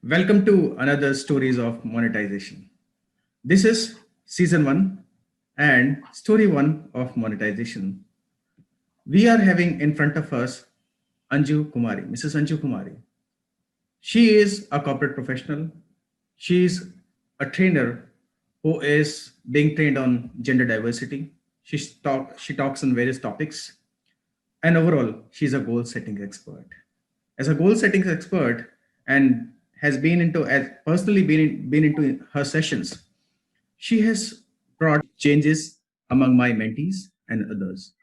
Welcome to another Stories of Monetization. This is season 1 and story 1 of monetization. We are having in front of us Anju Kumari, Mrs. Anju Kumari. She is a corporate professional. She is a trainer who is being trained on gender diversity. She talks on various topics, and overall, she's a goal setting expert. As a goal setting expert, and has been into has personally been into her sessions, she has brought changes among my mentees and others.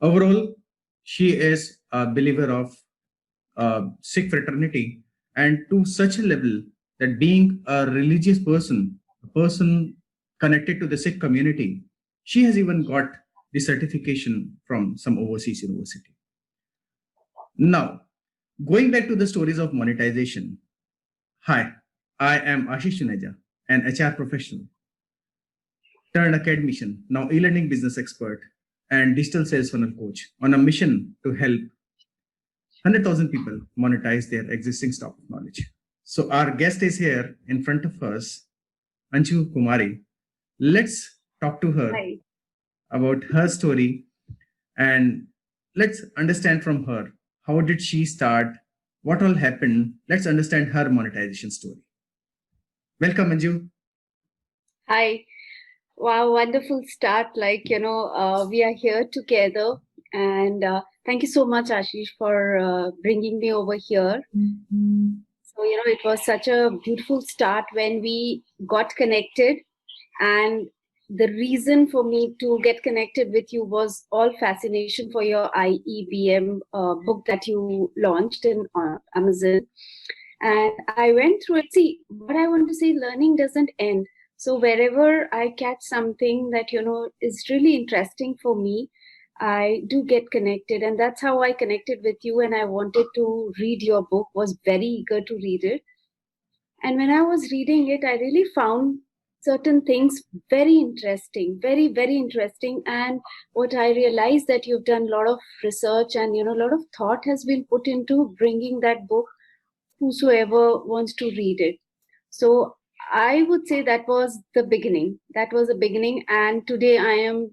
Overall, she is a believer of Sikh fraternity, and to such a level that being a religious person, a person connected to the Sikh community, she has even got the certification from some overseas university. Now, going back to the stories of monetization. Hi, I am Ashish Juneja, an HR professional turned academician, now e-learning business expert and digital sales funnel coach on a mission to help 100,000 people monetize their existing stock of knowledge. So our guest is here in front of us, Anju Kumari. Let's talk to her Hi. about her story and let's understand from her how did she start, what all happened. Let's understand her monetization story. Welcome, Anju. Hi. Wow, wonderful start. We are here together. And thank you so much, Ashish, for bringing me over here. So, it was such a beautiful start when we got connected. And the reason for me to get connected with you was all fascination for your IEBM book that you launched in Amazon. And I went through it. See, what I want to say, learning doesn't end. So wherever I catch something that, is really interesting for me, I do get connected. And that's how I connected with you. And I wanted to read your book, was very eager to read it. And when I was reading it, I really found certain things very interesting, very, very interesting. And what I realized that you've done a lot of research and, a lot of thought has been put into bringing that book whosoever wants to read it. So I would say that was the beginning. That was the beginning. And today I am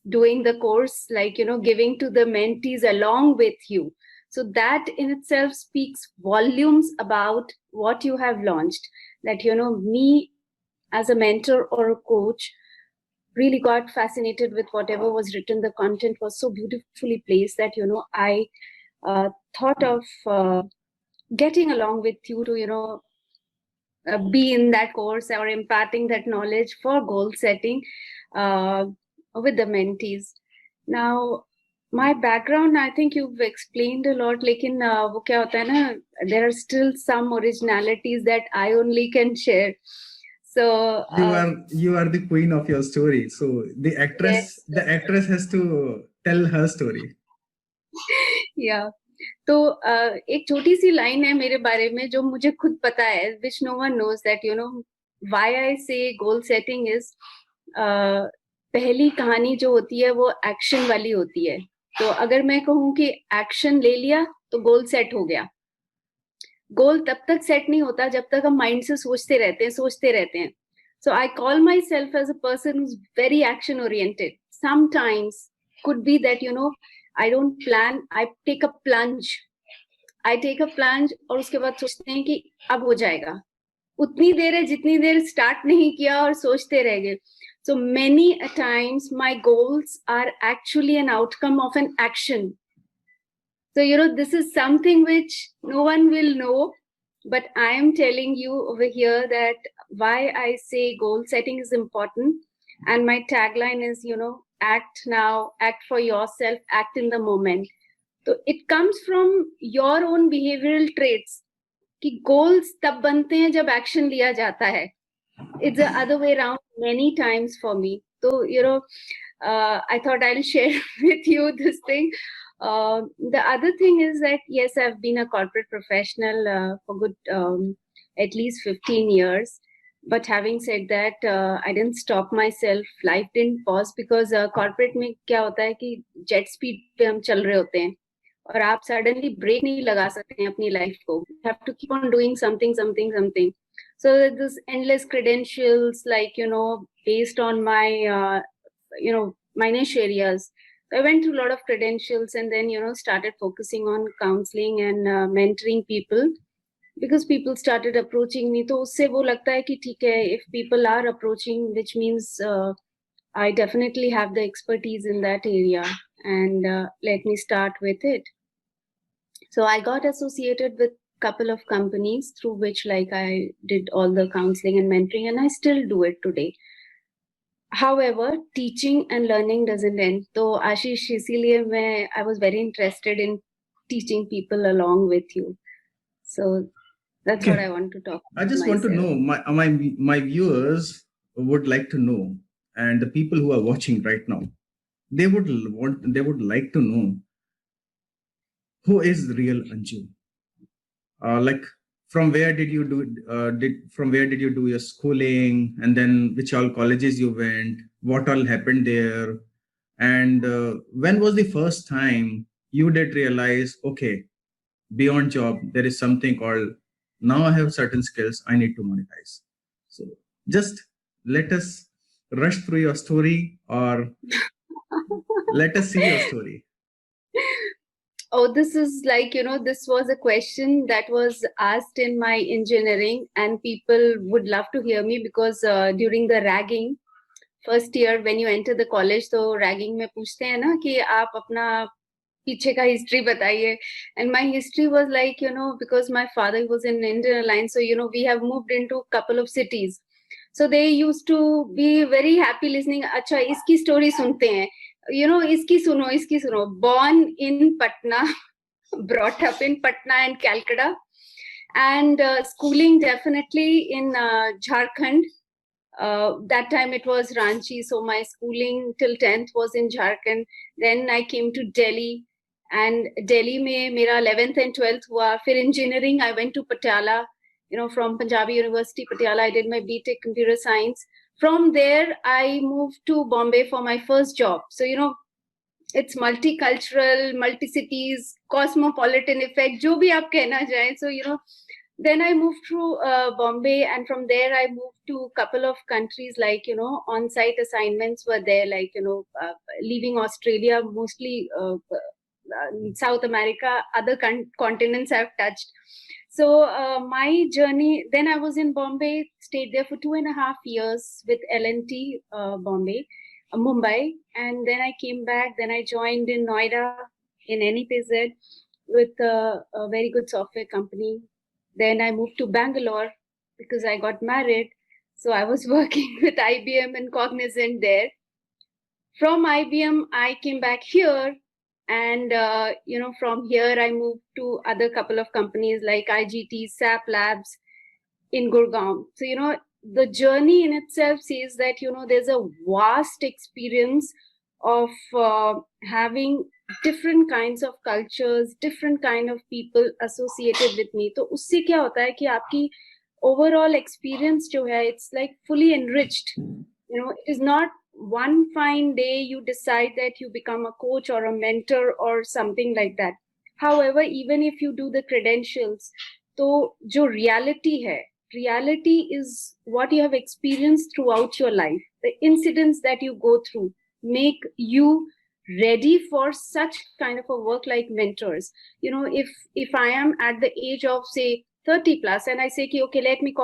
doing the course, giving to the mentees along with you. So that in itself speaks volumes about what you have launched. That, me as a mentor or a coach really got fascinated with whatever was written. The content was so beautifully placed that, I thought of getting along with you to be in that course or imparting that knowledge for goal setting with the mentees. Now my background, I think you've explained a lot, lekin wo kya hota hai na, there are still some originalities that I only can share. So you are the queen of your story, so the actress has to tell her story. Yeah. तो एक छोटी सी line है मेरे बारे में जो मुझे खुद पता है, which no one knows, that why I say goal setting is पहली कहानी जो होती है वो एक्शन वाली होती है. तो अगर मैं कहूँ कि एक्शन ले लिया तो गोल सेट हो गया. गोल तब तक सेट नहीं होता जब तक हम माइंड से सोचते रहते हैं. So I call myself as a person who's very action oriented. Sometimes could be that I don't plan, I take a plunge और उसके बाद सोचते हैं कि अब हो जाएगा. उतनी देर है जितनी देर स्टार्ट नहीं किया और सोचते रह गए. So many a times my goals are actually an outcome of an action. So this is something which no one will know, but I am telling you over here that why I say goal setting is important. And my tagline is, act now, act for yourself, act in the moment. So it comes from your own behavioral traits कि goals तब बनते हैं जब action लिया जाता है. It's the other way around many times for me. So, I thought I'll share with you this thing. The other thing is that, yes, I've been a corporate professional for good at least 15 years. But having said that, I didn't stop myself. Life didn't pause because corporate में क्या होता है कि jet speed पे हम चल रहे होते हैं और आप suddenly break नहीं लगा सकते हैं अपनी life को. You have to keep on doing something, something, something. So this endless credentials, like, based on my, my niche areas. I went through a lot of credentials and then, started focusing on counseling and mentoring people. Because people started approaching me, तो उससे वो लगता है कि ठीक है, if people are approaching, which means I definitely have the expertise in that area, and let me start with it. So I got associated with couple of companies through which, like, I did all the counseling and mentoring, and I still do it today. However, teaching and learning doesn't end. So Ashish, इसीलिए I was very interested in teaching people along with you. So that's what I want to talk I about just want to myself. know, my viewers would like to know, and the people who are watching right now, they would like to know, who is real Anju? Like, from where did you do your schooling, and then which all colleges you went, what all happened there, and when was the first time you did realize, okay, beyond job there is something called, now I have certain skills I need to monetize. So just let us rush through your story, or let us see your story. Oh, this is like, this was a question that was asked in my engineering, and people would love to hear me because during the ragging, first year when you enter the college, तो ragging में पूछते हैं ना कि आप अपना पीछे का history बताइए. And my history was like, because my father was in Indian Airlines, so, we have moved into a couple of cities. So they used to be very happy listening. अच्छा, इसकी story सुनते हैं. इसकी सुनो. Born in Patna, brought up in Patna and Calcutta, and schooling definitely in Jharkhand. That time it was Ranchi, so my schooling till 10th was in Jharkhand. Then I came to Delhi, and Delhi में मेरा 11th and 12th हुआ. फिर engineering I went to Patiala, from Punjabi University Patiala. I did my BTech Computer Science. From there I moved to Bombay for my first job. So it's multicultural, multi-cities, cosmopolitan effect, जो भी आप कहना चाहें. So then I moved to Bombay, and from there I moved to a couple of countries, like, on-site assignments were there, like, leaving Australia, mostly South America, other continents I've touched. So my journey, then I was in Bombay, stayed there for 2.5 years with L&T Bombay, Mumbai, and then I came back. Then I joined in Noida in NEPZ with a very good software company. Then I moved to Bangalore because I got married. So I was working with IBM and Cognizant there. From IBM, I came back here, and from here I moved to other couple of companies like IGT, SAP Labs in Gurgaon. So the journey in itself says that there's a vast experience of having different kinds of cultures, different kind of people associated with me. तो उससे क्या होता है कि आपकी overall experience जो है, it's like fully enriched. It is not one fine day you decide that you become a coach or a mentor or something like that. However, even if you do the credentials, तो जो reality is what you have experienced throughout your life. The incidents that you go through make you ready for such kind of a work like mentors. If I am at the age of, say, 30 plus, and I say, okay, let me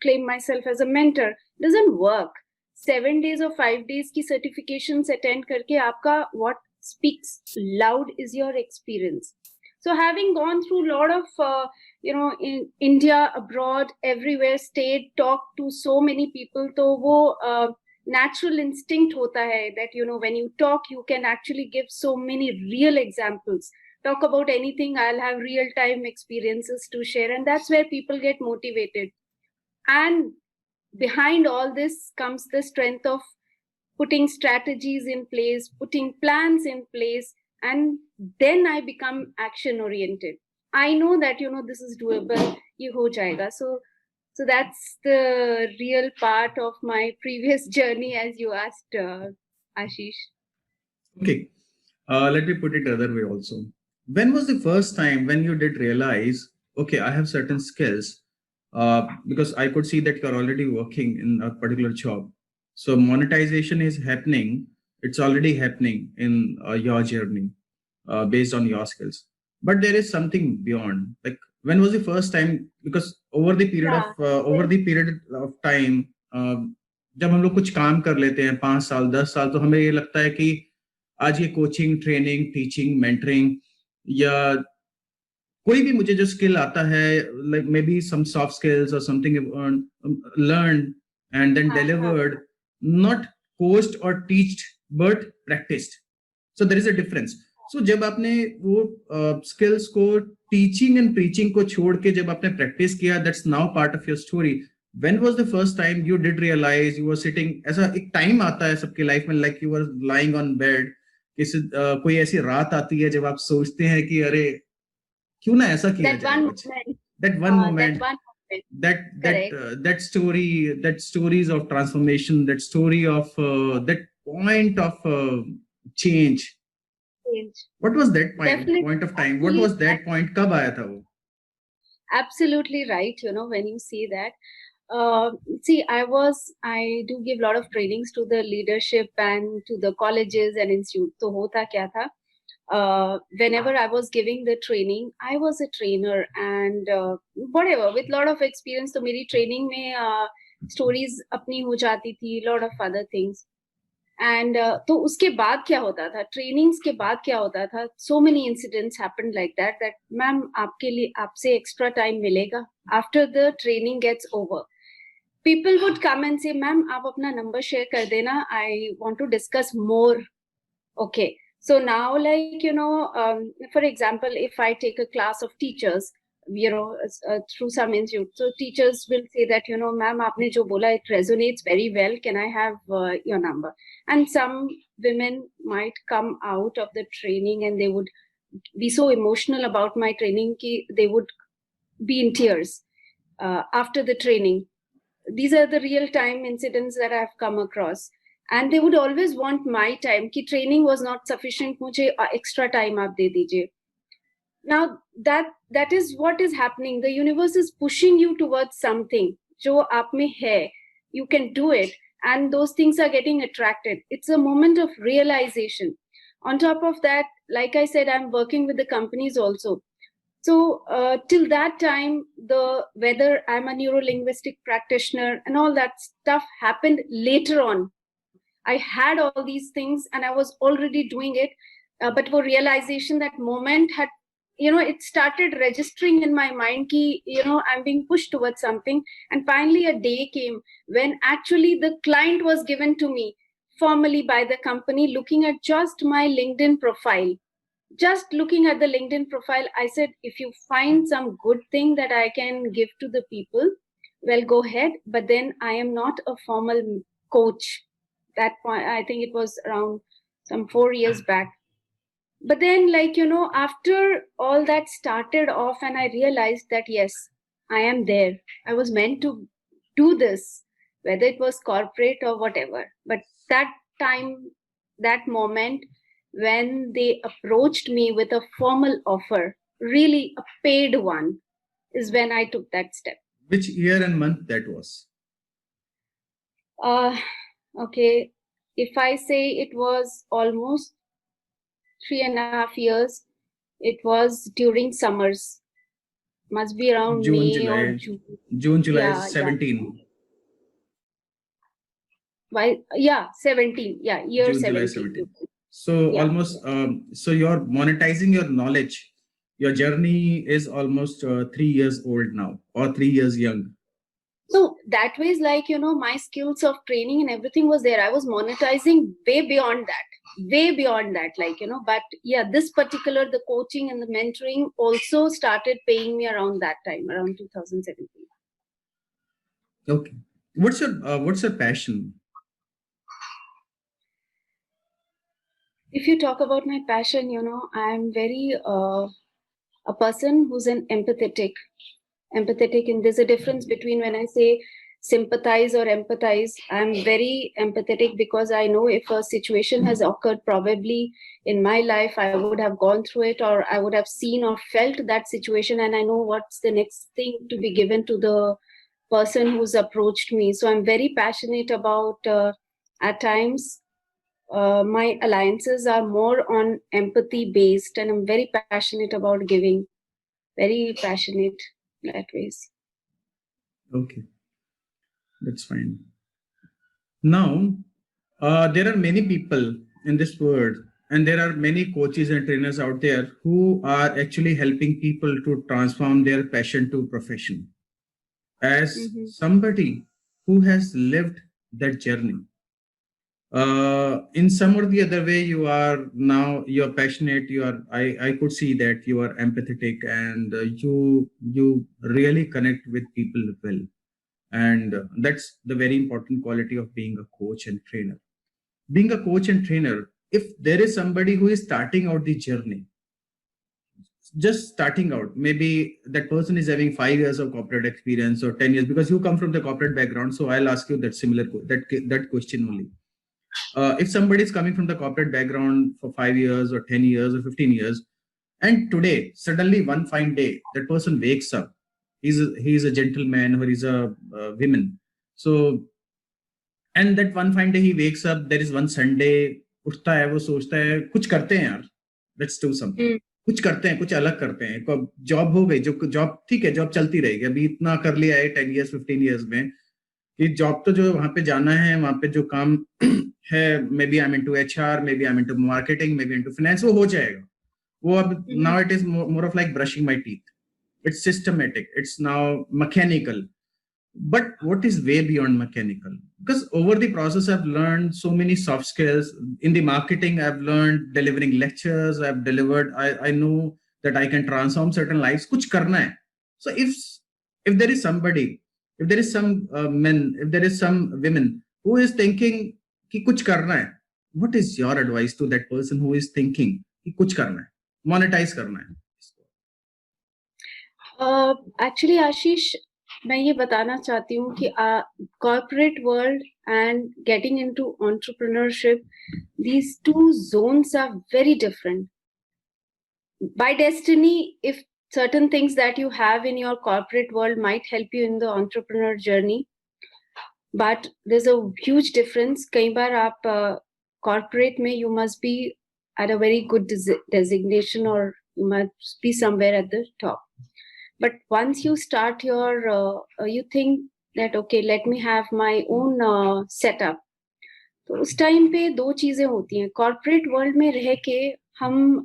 claim myself as a mentor, doesn't work. 7 days or 5 days की certifications attend करके आपका what speaks loud is your experience. So having gone through a lot of in India, abroad, everywhere, stayed, talked to so many people, तो वो natural instinct होता है that when you talk you can actually give so many real examples. Talk about anything, I'll have real time experiences to share, and that's where people get motivated. And behind all this comes the strength of putting strategies in place, putting plans in place, and then I become action oriented. I know that this is doable, ye ho jayega. So that's the real part of my previous journey, as you asked, Ashish. Okay, let me put it the other way also. when was the first time when you did realize, okay, I have certain skills? Because I could see that you're already working in a particular job. So monetization is happening. It's already happening in your journey based on your skills. But there is something beyond. Like, when was the first time? Because Yeah. over the period of time, जब हम लोग कुछ काम कर लेते हैं 5 साल 10 साल, तो हमें ये लगता है कि आज ये कोचिंग, ट्रेनिंग, टीचिंग, मेंटरिंग या कोई भी मुझे जो स्किल आता है, like may be some soft skills और समथिंग लर्न एंड देन हाँ, हाँ, डिलीवर्ड, नॉट कोच्ड और टीच्ड but practised. So there is a difference. So जब आपने वो स्किल्स को, टीचिंग एंड प्रीचिंग को छोड़ के जब आपने प्रैक्टिस किया, that's now part of your story. when was the first time you did realize you were sitting, ऐसा एक टाइम आता है सबकी लाइफ में, like you were lying on bed, किसी कोई ऐसी रात आती है जब आप सोचते हैं कि अरे क्यों ना ऐसा किया that जाए one कुछ. moment. That one That moment, one moment. that Correct. that story, that stories of transformation, that story of that point of change. Change. What was that Definitely. point of time? What Actually, was that point? कब आया था वो? absolutely right. You know, when you see that. See, I do give a lot of trainings to the leadership and to the colleges and institute. तो होता क्या था? Whenever I was giving the training, I was a trainer and whatever, with lot of experience. तो मेरी training में stories अपनी हो जाती थी, lot of other things. And तो उसके बाद क्या होता था, trainings के बाद क्या होता था, so many incidents happened like that ma'am आपके लिए आपसे extra time मिलेगा after the training gets over. People would come and say, ma'am, आप अपना number share कर देना, I want to discuss more. Okay. So now, like, for example, if I take a class of teachers, through some institute, so teachers will say that, ma'am, aapne jo bola, it resonates very well. Can I have your number? And some women might come out of the training and they would be so emotional about my training ki they would be in tears after the training. These are the real time incidents that I've come across. And they would always want my time ki training was not sufficient, mujhe extra time aap de dijiye. Now that is what is happening. The universe is pushing you towards something jo aap mein hai, you can do it, and those things are getting attracted. It's a moment of realization. On top of that, like I said, I'm working with the companies also. So till that time, whether I'm a neuro-linguistic practitioner and all that stuff happened later on. I had all these things and I was already doing it, but for realization, that moment had, it started registering in my mind ki, I'm being pushed towards something. And finally a day came when actually the client was given to me formally by the company, looking at just my LinkedIn profile. Just looking at the LinkedIn profile, I said, if you find some good thing that I can give to the people, well, go ahead. But then I am not a formal coach. That point, I think it was around some 4 years back. But then, after all that started off, and I realized that, yes, I am there. I was meant to do this, whether it was corporate or whatever. But that time, that moment, when they approached me with a formal offer, really a paid one, is when I took that step. Which year and month that was? Okay, if I say it was almost 3.5 years, it was during summers. Must be around June, May July. or June. June, July, Yeah, 17. Why? Yeah, 17. Yeah, year June, July 17. 17. So Yeah. almost, so you're monetizing your knowledge. Your journey is almost 3 years old now, or 3 years young. So that way is like, my skills of training and everything was there. I was monetizing way beyond that, but yeah, this particular, the coaching and the mentoring also started paying me around that time, around 2017. Okay. What's your passion? If you talk about my passion, I'm very a person who's empathetic, and there's a difference between when I say sympathize or empathize. I'm very empathetic because I know if a situation has occurred probably in my life, I would have gone through it, or I would have seen or felt that situation, and I know what's the next thing to be given to the person who's approached me. So I'm very passionate about, at times, my alliances are more on empathy based, and I'm very passionate about giving, very passionate that ways. Okay, that's fine. Now, there are many people in this world, and there are many coaches and trainers out there who are actually helping people to transform their passion to profession. As somebody who has lived that journey, in some or the other way, you're passionate, I could see that you are empathetic, and you really connect with people well. And that's the very important quality of being a coach and trainer. Being a coach and trainer, if there is somebody who is starting out the journey, just starting out, maybe that person is having 5 years of corporate experience or 10 years, because you come from the corporate background. So I'll ask you that question only. If somebody is coming from the corporate background for 5 years or 10 years or 15 years, and today, suddenly one fine day, that person wakes up, he's a gentleman or he's a woman. So, and that one fine day he wakes up, there is one Sunday, उठता है, वो सोचता है कुछ करते हैं यार, let's do something. कुछ करते हैं, कुछ अलग करते हैं. जॉब हो गई, जो जॉब ठीक है, जॉब चलती रहेगी, अभी इतना कर लिया है 10 years 15 years में कि जॉब तो जो वहां पे जाना है, वहां पे जो काम है, maybe I am into HR, maybe I am into marketing, maybe into finance, वो हो जाएगा. वो अब now it is more of like brushing my teeth. It's systematic, it's now mechanical. But what is way beyond mechanical? Because over the process, I've learned so many soft skills. In the marketing, I've learned delivering lectures, I've delivered, I know that I can transform certain lives. Kuch karna hai. So if there is somebody, if there is some men, if there is some women who is thinking ki kuch karna hai, what is your advice to that person who is thinking ki kuch karna hai, monetize karna hai? Actually, Ashish, मैं ये बताना चाहती हूँ कि corporate world and getting into entrepreneurship, these two zones are very different. By destiny, if certain things that you have in your corporate world might help you in the entrepreneur journey, but there's a huge difference. कई बार आप corporate में you must be at a very good designation, or you must be somewhere at the top. But once you start your, you think that, okay, let me have my own setup. तो उस time पे दो चीजें होती हैं. Corporate world में रह के हम,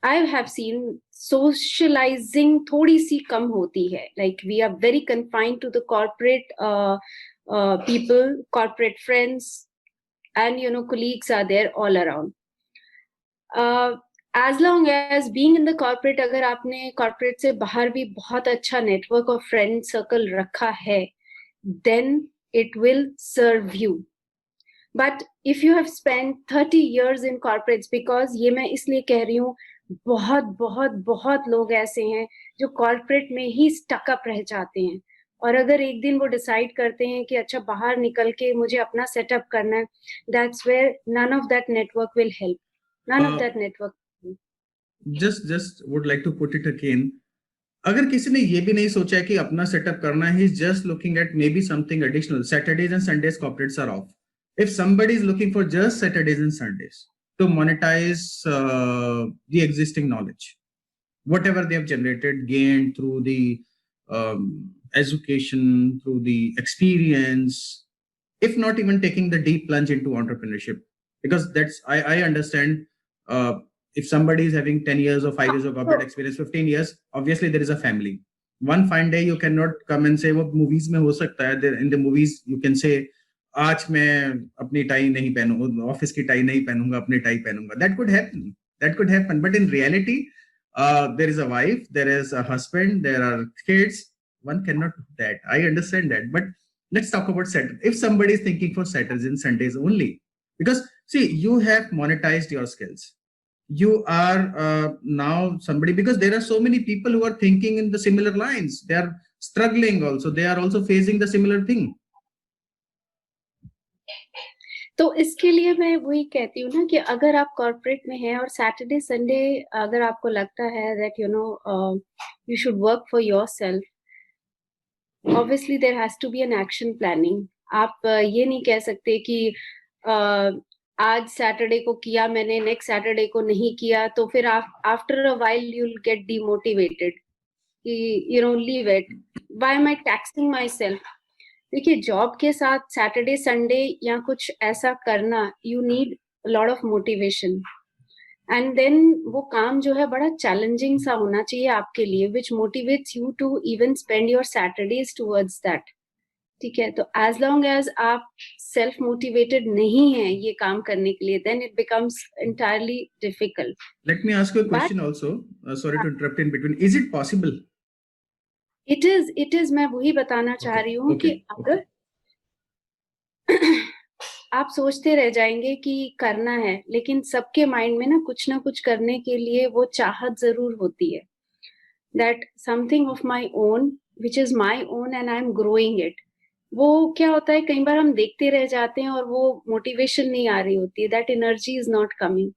I have seen socializing थोड़ी सी कम होती है. Like we are very confined to the corporate people, corporate friends, and colleagues are there all around. As long as being in the corporate, अगर आपने corporate से बाहर भी बहुत अच्छा network और friend circle रखा है, then it will serve you. But if you have spent 30 years in corporates, because ये मैं इसलिए कह रही हूँ, बहुत बहुत बहुत लोग ऐसे हैं जो corporate में ही stuck up रह जाते हैं, और अगर एक दिन वो decide करते हैं कि अच्छा बाहर निकल के मुझे अपना setup करना है, that's where none of that network will help. None of that network. Just would like to put it again. अगर किसी ने ये भी नहीं सोचा है कि अपना सेटअप करना है, he's just looking at maybe something additional. Saturdays and Sundays corporates are off. If somebody is looking for just Saturdays and Sundays to monetize the existing knowledge, whatever they have generated, gained through the education, through the experience, if not even taking the deep plunge into entrepreneurship, because that's, I understand, if somebody is having 10 years or 5 years of corporate experience, 15 years, obviously there is a family. One fine day you cannot come and say, वो movies में हो सकता है, in the movies you can say, आज मैं अपनी tie नहीं पहनूंगा, office की टाई नहीं पहनूंगा, अपनी tie पहनूंगा. That could happen. But in reality, there is a wife, there is a husband, there are kids. One cannot do that. I understand that. But let's talk about Saturday. If somebody is thinking for Saturdays and Sundays only, because see, you have monetized your skills. You are now somebody, because there are so many people who are thinking in the similar lines. They are struggling also. They are also facing the similar thing. तो इसके लिए मैं वही कहती हूँ ना कि अगर आप कॉर्पोरेट में हैं और सैटरडे संडे अगर आपको लगता है that you should work for yourself, obviously there has to be an action planning. आप ये नहीं कह सकते कि आज सैटरडे को किया मैंने, नेक्स्ट सैटरडे को नहीं किया, तो फिर after a while you will get demotivated कि leave it, why am I taxing myself. देखिए, जॉब के साथ सैटरडे संडे या कुछ ऐसा करना, you need lot of motivation. And then वो काम जो है बड़ा चैलेंजिंग सा होना चाहिए आपके लिए, which motivates you to even spend your Saturdays towards that. ठीक है, तो एज लॉन्ग एज आप सेल्फ मोटिवेटेड नहीं है ये काम करने के लिए, then it becomes entirely difficult. Let me ask you a question also. Sorry to interrupt in between. Is it possible? It is मैं वही बताना चाह रही हूँ कि अगर आप सोचते रह जाएंगे कि करना है, लेकिन सबके माइंड में ना कुछ करने के लिए वो चाहत जरूर होती है, that something of my own which is my own and I am growing it. वो क्या होता है, कई बार हम देखते रह जाते हैं और वो मोटिवेशन नहीं आ रही होती है, that energy is not coming.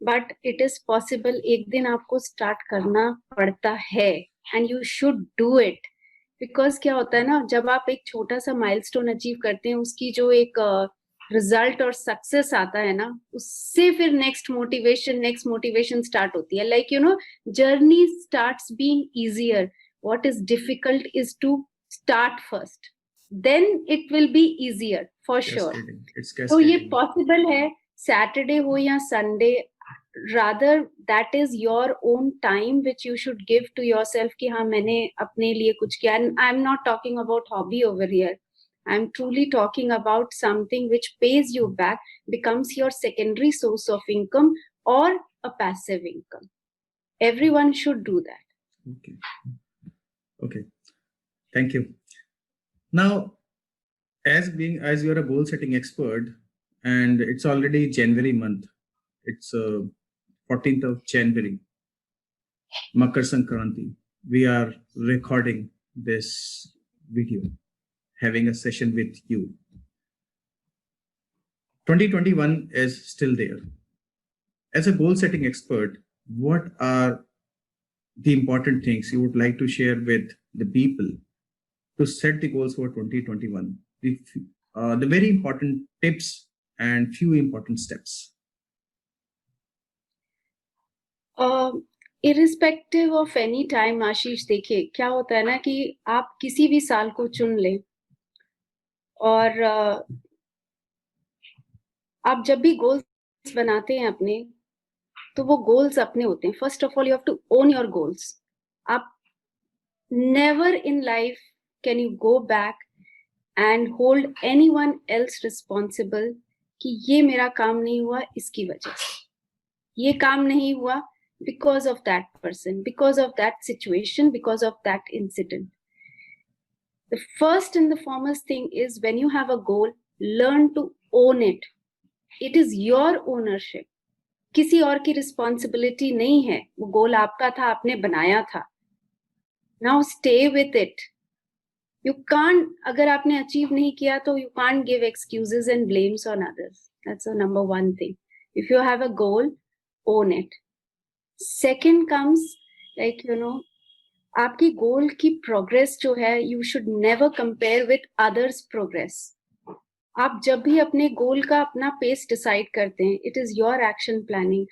But it is possible. एक दिन आपको स्टार्ट करना पड़ता है and you should do it. Because क्या होता है ना, जब आप एक छोटा सा माइलस्टोन अचीव करते हैं, उसकी जो एक रिजल्ट और सक्सेस आता है ना, उससे फिर नेक्स्ट मोटिवेशन स्टार्ट होती है. Like journey starts being easier. What is difficult is to start first, then it will be easier for sure. तो ये पॉसिबल है, सैटरडे हो या Sunday. rather that is your own time which you should give to yourself कि हाँ मैंने अपने लिए कुछ किया. And I'm not talking about hobby over here. I'm truly talking about something which pays you back, becomes your secondary source of income or a passive income. Everyone should do that. Okay. Thank you. Now, as you are a goal setting expert, and it's already January month. It's 14th of January, Makar Sankranti. We are recording this video, having a session with you. 2021 is still there. As a goal setting expert, what are the important things you would like to share with the people to set the goals for 2021? The very important tips and few important steps. Irrespective of any time Ashish, देखिए क्या होता है ना कि आप किसी भी साल को चुन लें और आप जब भी गोल्स बनाते हैं अपने, तो वो गोल्स अपने होते हैं. First of all you have to own your goals. आप never in life can you go back and hold anyone else responsible कि ये मेरा काम नहीं हुआ इसकी वजह से, ये काम नहीं हुआ because of that person, because of that situation, because of that incident. The first and the foremost thing is, when you have a goal, learn to own it. It is your ownership. किसी और की responsibility नहीं है. वो गोल आपका था, आपने बनाया था. Now stay with it. You can't, अगर आपने achieve नहीं किया तो you can't give excuses and blames on others. That's the number one thing. If you have a goal, own it. Second comes, like आपकी गोल की प्रोग्रेस जो है, you should never compare with others progress. आप जब भी अपने गोल का अपना पेस डिसाइड करते हैं, it is your action planning.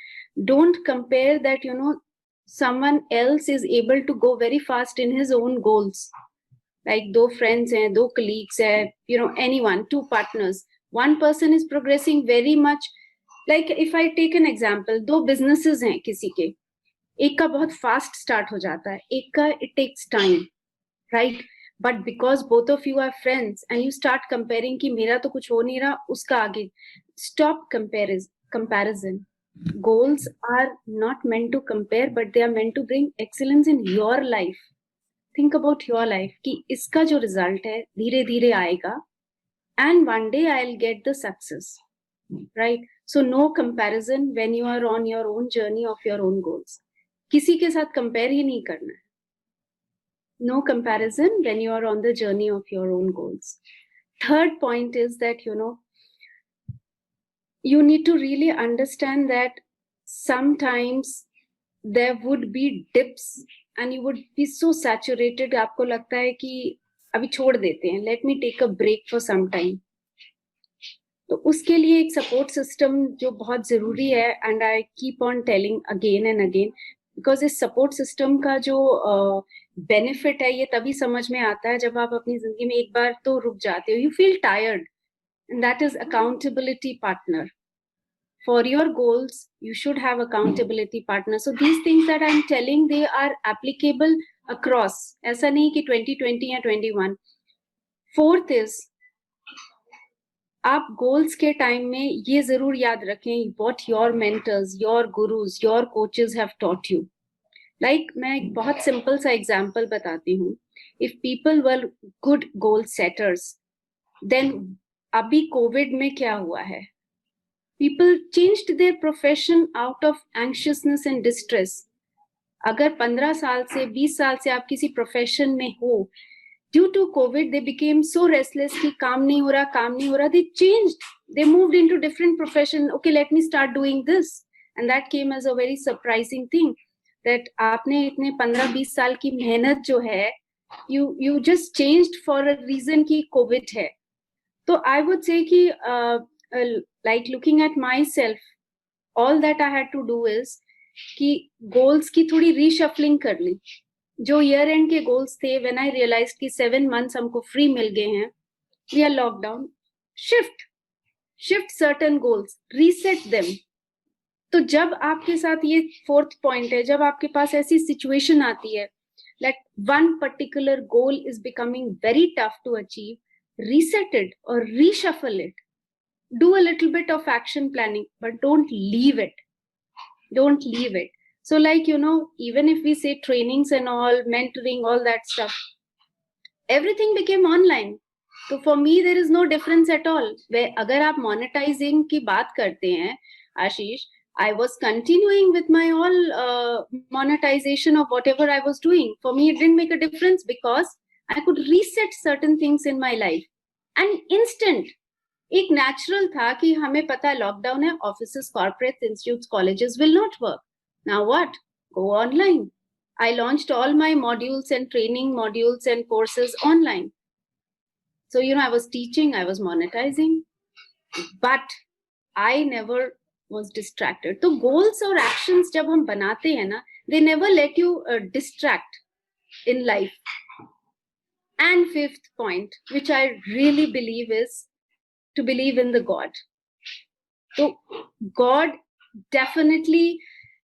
Don't compare that someone else is able to go very fast in his own goals. Like दो friends हैं, दो colleagues हैं, anyone, two partners. One person is progressing very much. Like if I take an example, दो businesses हैं किसी के, एक का बहुत फास्ट स्टार्ट हो जाता है, एक का it takes time, right? But because both of you are friends and you start comparing कि मेरा तो कुछ हो नहीं रहा, उसका आगे. Stop comparison. Goals are not meant to compare, but they are meant to bring excellence in your life. Think about your life कि इसका जो रिजल्ट है धीरे धीरे आएगा and one day I will get the success, right? So no comparison when you are on your own journey of your own goals. किसी के साथ कंपेयर ही नहीं करना है. No comparison when you are on the journey of your own goals. Third point is that, you need to really understand that sometimes there would be dips and you would be so saturated, आपको लगता है कि अभी छोड़ देते हैं, let me take a break for some time. तो उसके लिए एक सपोर्ट सिस्टम जो बहुत जरूरी है, and I keep on telling again and again, because इस सपोर्ट सिस्टम का जो बेनिफिट है ये तभी समझ में आता है जब आप अपनी जिंदगी में एक बार तो रुक जाते हो, you feel tired, and that is accountability partner. For your goals, you should have accountability partner. So these things that I'm telling, they are applicable across. ऐसा नहीं कि 2020 या 21. Fourth is, आप गोल्स के टाइम में ये जरूर याद रखें what your mentors, your gurus, your coaches have taught you. Like मैं एक बहुत सिंपल सा एग्जांपल बताती हूँ. If people were good goal setters, then अभी कोविड में क्या हुआ है? People changed their profession out of anxiousness and distress. अगर 15 साल से 20 साल से आप किसी प्रोफेशन में हो, due to COVID, they became so restless कि काम नहीं हो रहा. They changed. They moved into different profession. Okay, let me start doing this. And that came as a very surprising thing. That आपने इतने 15-20 साल की मेहनत जो है, you just changed for a reason कि COVID है. तो I would say कि like looking at myself, all that I had to do is कि goals की थोड़ी reshuffling कर ली. जो ईयर एंड के गोल्स थे, व्हेन आई रियलाइज्ड कि 7 मंथ्स हमको फ्री मिल गए हैं, we are lockdown, shift certain goals, reset them. तो जब आपके साथ ये फोर्थ पॉइंट है, जब आपके पास ऐसी सिचुएशन आती है that one particular goal is becoming very tough to achieve, reset it or reshuffle it. Do a little bit of action planning, but don't leave it. Don't leave it. So like, even if we say trainings and all, mentoring, all that stuff, everything became online. So for me, there is no difference at all. Where agar aap monetizing ki baat karte hain, Ashish, I was continuing with my all monetization of whatever I was doing. For me, it didn't make a difference because I could reset certain things in my life. And instant, एक natural था कि हमें पता है lockdown है, offices, corporates, institutes, colleges will not work. Now what? Go online. I launched all my modules and training modules and courses online. So, I was teaching, I was monetizing, but I never was distracted. So goals or actions जब हम बनाते हैं ना, they never let you distract in life. And fifth point, which I really believe, is to believe in the God. So God definitely,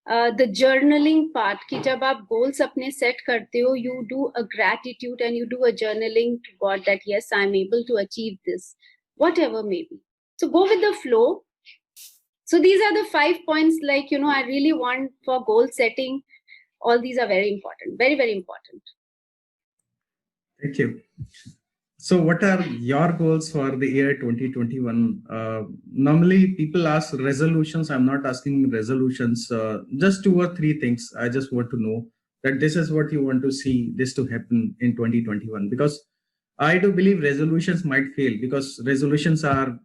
the journaling part, कि जब आप goals अपने set करते हो, you do a gratitude and you do a journaling to God that yes, I'm able to achieve this, whatever may be. So go with the flow. So these are the 5 points, like, I really want for goal setting. All these are very important, very, very important. Thank you. So what are your goals for the year 2021? Normally people ask resolutions. I'm not asking resolutions, just 2 or 3 things. I just want to know that this is what you want to see this to happen in 2021, because I do believe resolutions might fail, because resolutions are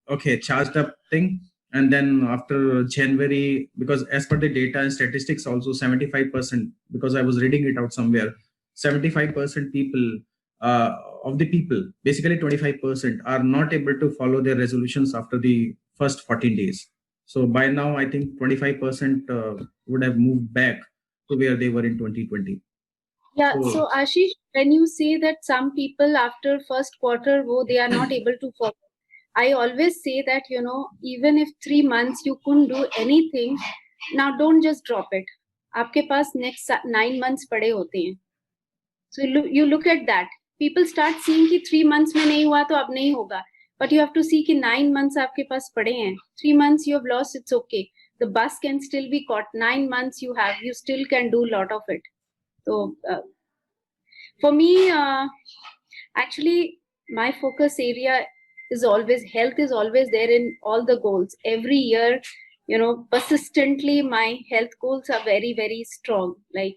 okay, charged up thing. And then after January, because as per the data and statistics also 75%, because I was reading it out somewhere, 75% people of the people, basically 25%, are not able to follow their resolutions after the first 14 days. So by now, I think 25% would have moved back to where they were in 2020. Yeah, so Ashish, when you say that some people after first quarter, they are not able to follow, I always say that, even if 3 months you couldn't do anything, now don't just drop it. आपके पास next 9 months पड़े होते हैं. So you look at that. People start seeing कि 3 months में नहीं हुआ तो अब नहीं होगा. But you have to see कि 9 months आपके पास पड़े हैं. 3 months you have lost, it's okay. The bus can still be caught. 9 months you still can do a lot of it. So for me, actually, my focus area is always, health is always there in all the goals. Every year, persistently my health goals are very, very strong. Like,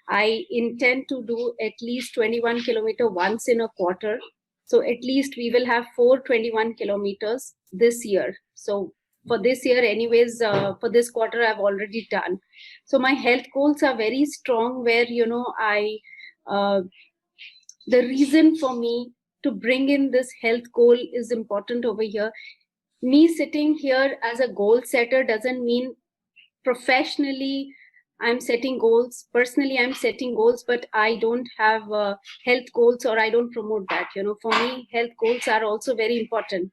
I intend to do at least 21 kilometer once in a quarter. So at least we will have 421 kilometers this year. So for this year, anyways, for this quarter, I've already done. So my health goals are very strong where, uh, the reason for me to bring in this health goal is important over here. Me sitting here as a goal setter doesn't mean professionally I'm setting goals. Personally, I'm setting goals, but I don't have health goals, or I don't promote that. For me, health goals are also very important,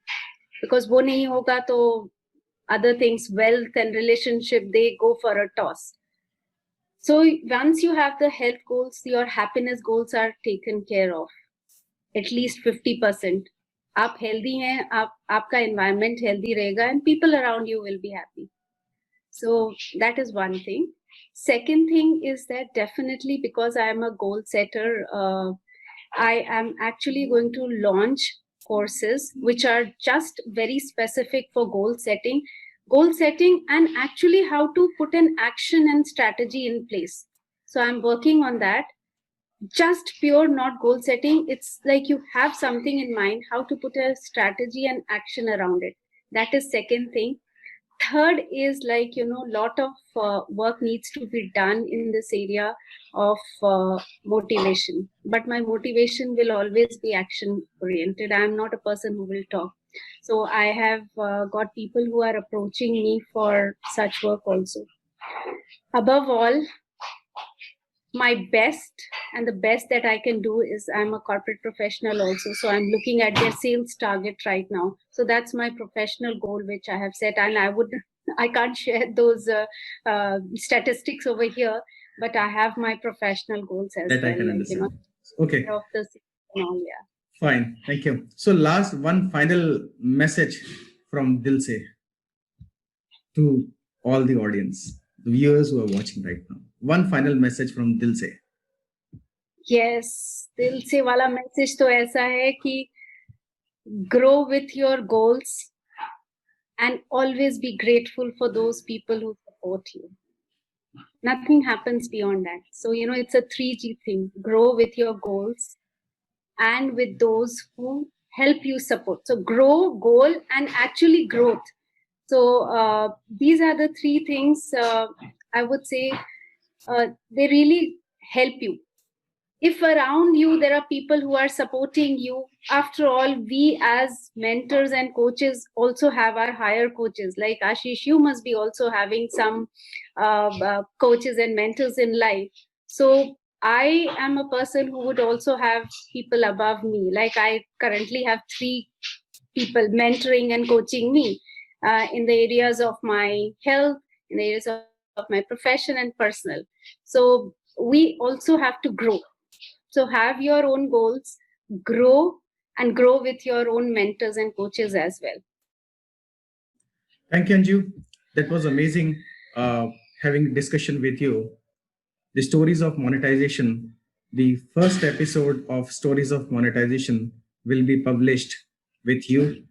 because wo nahi hoga to other things, wealth and relationship, they go for a toss. So once you have the health goals, your happiness goals are taken care of, at least 50%. आप healthy हैं, आपका environment healthy रहेगा, and people around you will be happy. So that is one thing. Second thing is that definitely, because I am a goal setter, I am actually going to launch courses which are just very specific for goal setting, and actually how to put an action and strategy in place. So I'm working on that. Just pure, not goal setting. It's like you have something in mind, how to put a strategy and action around it. That is second thing. Third is like, lot of work needs to be done in this area of motivation. But my motivation will always be action oriented. I'm not a person who will talk. So I have got people who are approaching me for such work also. Above all, my best and the best that I can do is, I'm a corporate professional also. So I'm looking at their sales target right now. So that's my professional goal, which I have set. And I can't share those statistics over here, but I have my professional goals as That well. I can like, understand. Okay. of the sales and all, yeah. Fine. Thank you. So last, one final message from Dil Se to all the audience, the viewers who are watching right now. One final message from Dil Se. Yes, दिल से वाला message तो ऐसा है कि grow with your goals and always be grateful for those people who support you. Nothing happens beyond that. So, it's a 3G thing. Grow with your goals and with those who help you support. So grow, goal, and actually growth. So these are the three things I would say they really help you. If around you there are people who are supporting you, after all, we as mentors and coaches also have our higher coaches. Like Ashish, you must be also having some coaches and mentors in life. So I am a person who would also have people above me. Like I currently have 3 people mentoring and coaching me in the areas of my health, in the areas of my profession and personal. So we also have to grow. So have your own goals, grow, and grow with your own mentors and coaches as well. Thank you, Anju. That was amazing having discussion with you. The Stories of Monetization, the first episode of Stories of Monetization will be published with you.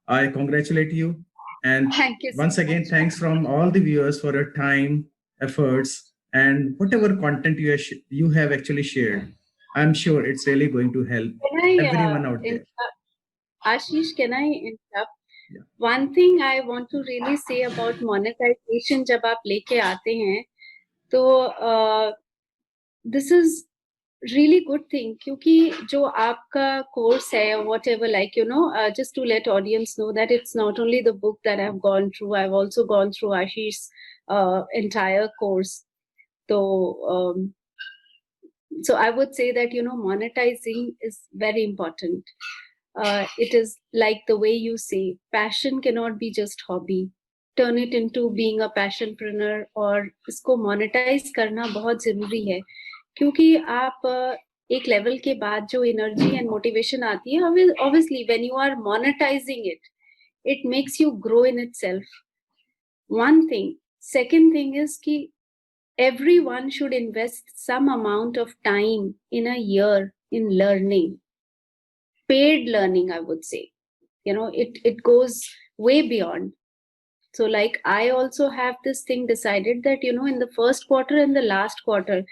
I congratulate you. And Thank you so once again, much. thanks from all the viewers for your time, efforts, and whatever content you have actually shared. I'm sure it's really going to help everyone out there. Ashish, can I interrupt? Yeah. One thing I want to really say about monetization, जब आप लेके आते हैं, तो this is really good thing, क्योंकि जो आपका course है, whatever, like, just to let audience know that it's not only the book that I've gone through, I've also gone through Ashish's entire course. So I would say that, monetizing is very important. It is like the way you say, passion cannot be just hobby. Turn it into being a passionpreneur, और इसको monetize करना बहुत जरूरी है, क्योंकि आप एक level के बाद जो एनर्जी एंड मोटिवेशन आती है, obviously when you are monetizing it makes you grow in itself. One thing. Second thing is कि everyone should invest some amount of time in a year in learning. Paid learning, I would say. It goes way beyond. So like I also have this thing decided that, you know, in the first quarter and the last quarter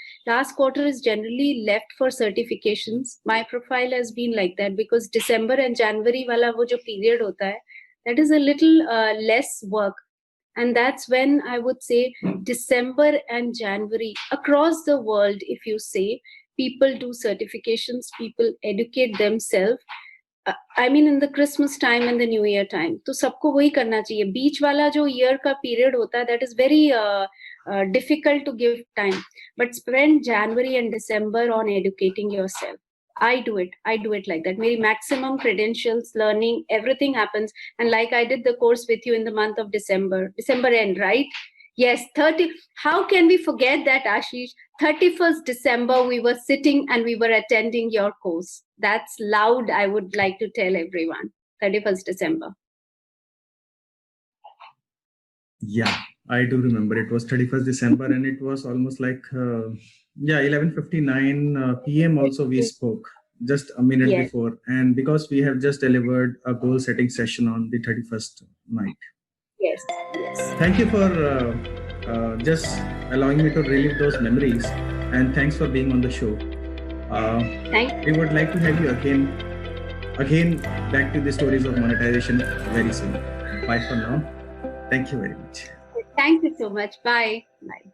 is generally left for certifications. My profile has been like that because December and January wala wo jo period hota hai, that is a little less work. And that's when I would say December and January across the world, if you say, people do certifications, people educate themselves. I mean in the Christmas time and the New Year time, तो सबको वही करना चाहिए. बीच वाला जो year का period होता है, that is very difficult to give time. But spend January and December on educating yourself. I do it like that. Maybe maximum credentials, learning, everything happens. And like I did the course with you in the month of December end, right? Yes, 30. How can we forget that, Ashish? 31st December, we were sitting and we were attending your course. That's loud, I would like to tell everyone. 31st December. Yeah, I do remember. It was 31st December and it was almost like, 11:59 p.m. also we spoke just a minute Yes. before. And because we have just delivered a goal setting session on the 31st night. Yes. Thank you for just allowing me to relive those memories. And thanks for being on the show. We would like to have you again back to the stories of monetization very soon. Bye for now. Thank you very much. Thank you so much. Bye. Bye.